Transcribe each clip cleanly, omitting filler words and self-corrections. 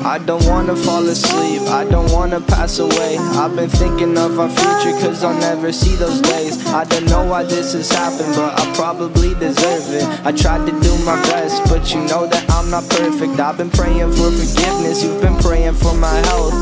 I don't wanna fall asleep, I don't wanna pass away. I've been thinking of our future, cause I'll never see those days. I don't know why this has happened, but I probably deserve it. I tried to do my best, but you know that I'm not perfect. I've been praying for forgiveness, you've been praying for my health.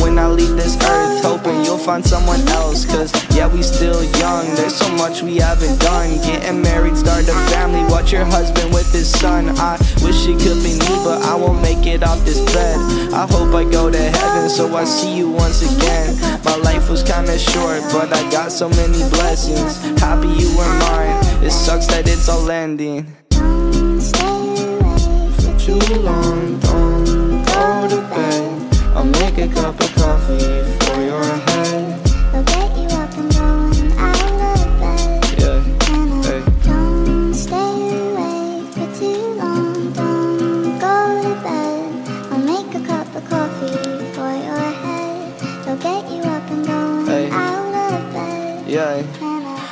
When I leave this earth, hoping you'll find someone else. Cause yeah, we still young, there's so much we haven't done. Getting married, start a family, watch your husband with his son. I wish it could be me, but I won't make it off this bed. I hope I go to heaven, so I see you once again. My life was kinda short, but I got so many blessings. Happy you were mine, it sucks that it's all ending. Don't stay away For too long, don't go to bed. I'll make a cup of coffee for your head. I'll get you up and going out of bed. Yeah, And hey. don't stay away for too long. Don't go to bed. I'll make a cup of coffee for your head. I'll get you up and going Hey. out of bed. Yeah,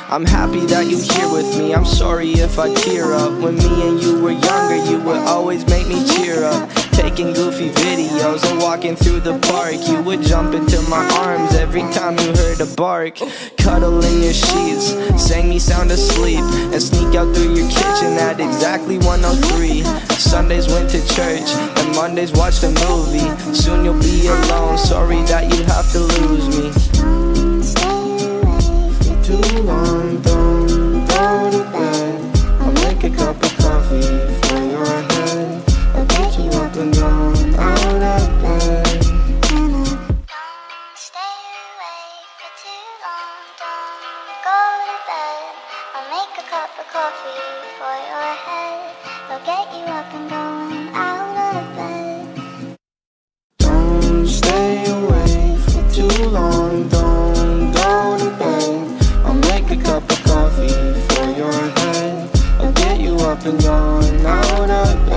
I'm happy that you're here with me. I'm sorry if I tear up. When me and you were younger, you would always make me cheer up. Taking goofy videos and walking through the park, you would jump into my arms every time you heard a bark. Cuddle in your sheets, sang me sound asleep, and sneak out through your kitchen at exactly 1:03. Sundays went to church, and Mondays watched a movie. Soon you'll be alone, sorry that you have to lose me. Don't stay away for Too long, don't go to bed. I'll make a cup of coffee for your head. I'll get you up and going out of bed. Don't stay away for too long. Don't go to bed. I'll make a cup of coffee for your head. I'll get you up and going out of bed. Don't stay away for too long, don't go to bed. I'll make a cup of coffee for your head. I'll get you up and going out of bed.